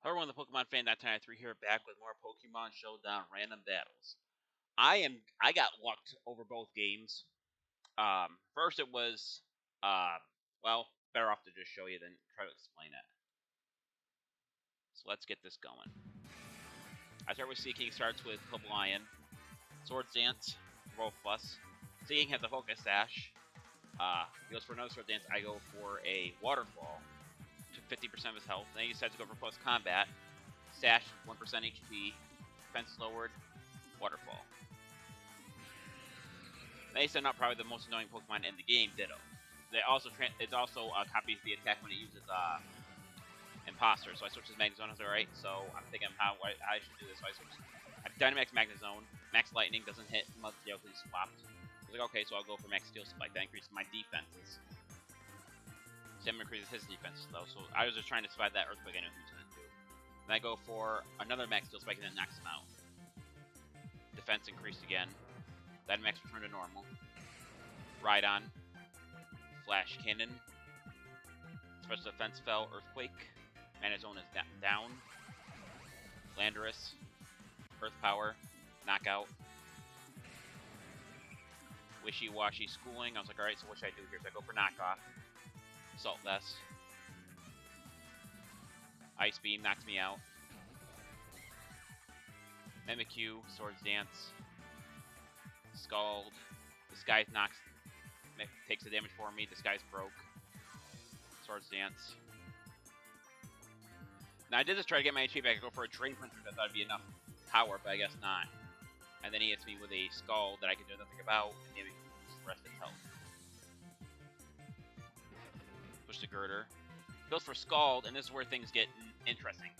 Hello everyone, ThePokemonfan1993 here, back with more Pokemon Showdown random battles. I got lucked over both games. First it was well, better off to just show you than try to explain it. So let's get this going. I start with Seeking, starts with Lion, Swords Dance, both of us. Seeking has a Focus Sash. He goes for another Sword Dance. I go for a Waterfall to 50% of his health. Then he decides to go for Close Combat. Sash, 1% HP, defense lowered, Waterfall. They send out probably the most annoying Pokemon in the game, Ditto. It also copies the attack when it uses Imposter, so I switched to Magnezone. I was alright, so I'm thinking how I should do this. So I switched Dynamax Magnezone. Max Lightning doesn't hit unless the other swapped. I was like, okay, so I'll go for Max Steel Spike. That increases my defenses. Sam increases his defenses though, so I was just trying to survive that Earthquake I knew he was going to do. Then I go for another Max Steel Spike and then knocks him out. Defense increased again. Dynamax returned to normal. Rhydon. Flash Cannon. Special Defense fell. Earthquake. Mana Zone is down. Landorus. Earth Power. Knockout. Wishy-Washy Schooling. I was like, alright, so what should I do here? So I go for Knockoff. Assault Vest. Ice Beam knocks me out. Mimikyu, Swords Dance. Scald. Disguise takes the damage for me. Disguise broke. Swords Dance. Now I did just try to get my HP back. I go for a Drain Punch, which I thought would be enough power, but I guess not. And then he hits me with a Scald that I can do nothing about, and then the rest of his health. Push the Girder. Goes for Scald, and this is where things get interesting.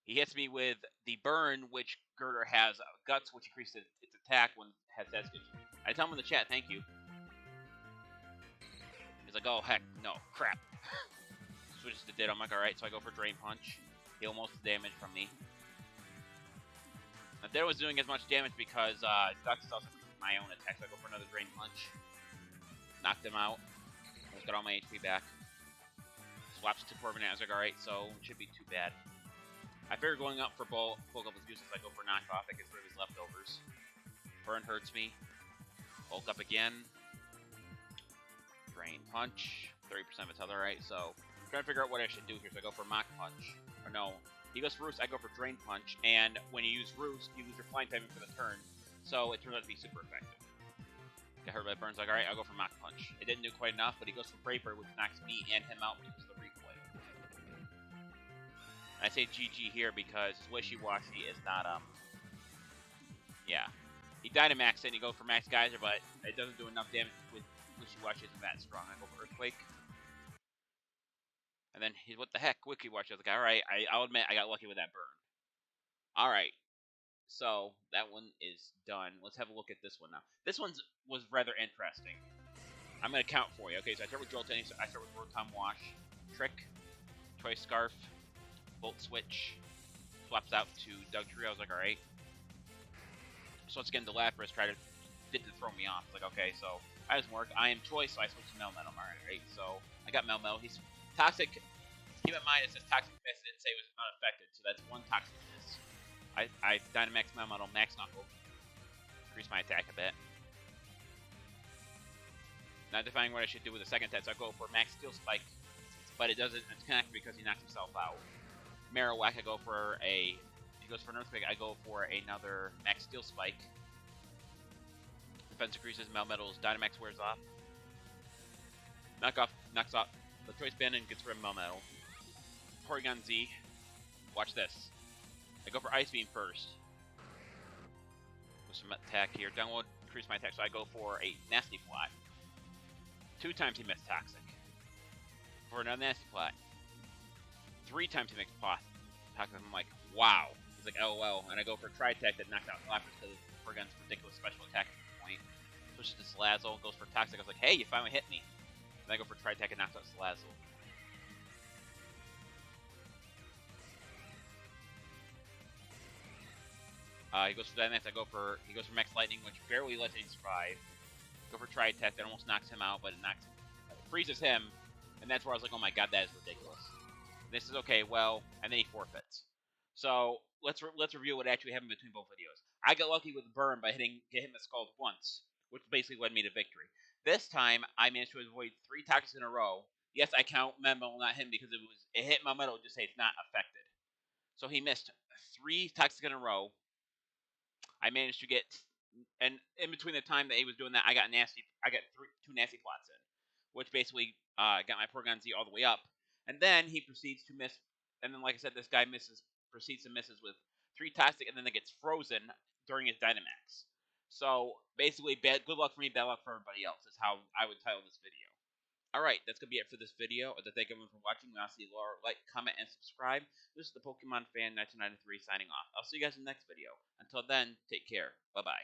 He hits me with the Burn, which Girder has Guts, which increases its attack when it has Escage. I tell him in the chat, thank you. He's like, oh heck, no, crap. Switches to Ditto. I'm like, alright, so I go for Drain Punch. Heal most of the damage from me. Now, Ditto was doing as much damage because Guts is also my own attack, so I go for another Drain Punch. Knocked him out. Just got all my HP back. Swaps to Corviknight. I was like, alright, so it should be too bad. I figure going up for bulk up is useless. I go for Knockoff. That gets rid of his leftovers. Burn hurts me. Bulk up again. Drain Punch. 30% of its health. Alright, so I'm trying to figure out what I should do here. So I go for Mach Punch. Or no. He goes for Roost. I go for Drain Punch. And when you use Roost, you lose your flying timing for the turn. So it turns out to be super effective. Got hurt by Burns. Like, alright, I'll go for Mach Punch. It didn't do quite enough, but he goes for Brave Bird, which knocks me and him out because of the recoil. I say GG here because Wishy-Washy is not, yeah. He Dynamaxed it and he goes for Max Geyser, but it doesn't do enough damage with Wishy-Washy isn't that strong. I go for Earthquake. And then, what the heck, Wishy-Washy. I was like, alright, I'll admit I got lucky with that burn. Alright. So, that one is done. Let's have a look at this one now. This one was rather interesting. I'm going to count for you. Okay, so I start with Jolteon, so I start with Rotom Wash, Trick, Toy Scarf, Volt Switch, swaps out to Dugtree. I was like, alright. So let's get into Lapras, did to throw me off. Like, okay, so that doesn't work. I am Choice, so I switched to Melmetal. Alright, so I got Melmetal. He's Toxic. Keep in mind, it says Toxic Miss. It didn't say it was unaffected, so that's one Toxic Miss. I Dynamax Melmetal, Max Knuckle. Increase my attack a bit. Not defining what I should do with the second attack, so I go for Max Steel Spike, but it doesn't connect because he knocks himself out. Marowak, I go for he goes for an Earthquake, I go for another Max Steel Spike. Defense increases, Melmetal's Dynamax wears off. Knocks off the Choice Band and gets rid of Melmetal. Porygon Z, watch this. I go for Ice Beam first. With some attack here. Download, increase my attack, so I go for a Nasty Plot. 2 times he missed Toxic. For another Nasty Plot. 3 times he makes Toxic. I'm like, wow. He's like, LOL. And I go for Tri-Attack that knocks out Lapras because of Porygon's ridiculous special attack at the point. Switches to Salazzle, goes for Toxic. I was like, hey, you finally hit me. Then I go for Tri-Attack and knocks out Salazzle. He goes for Dynamax. He goes for Max Lightning, which barely lets him survive. Go for Tri-Attack. That almost knocks him out, but it freezes him. And that's where I was like, oh my god, that is ridiculous. And this is okay, well, and then he forfeits. So let's review what actually happened between both videos. I got lucky with the burn by hitting the skull once, which basically led me to victory. This time I managed to avoid 3 toxics in a row. Yes, I count Memo, not him, because it hit my metal, just say it's not affected. So he missed 3 toxic in a row. I managed to get, and in between the time that he was doing that, I got 2 nasty plots in, which basically got my Porygon Z all the way up. And then he proceeds to miss, and then like I said, this guy proceeds to misses with 3 toxic, and then it gets frozen during his Dynamax. So basically, good luck for me, bad luck for everybody else. Is how I would title this video. Alright, that's going to be it for this video. I'd like to thank everyone for watching. Honestly, like, comment, and subscribe. This is the Pokemon Fan 1993 signing off. I'll see you guys in the next video. Until then, take care. Bye-bye.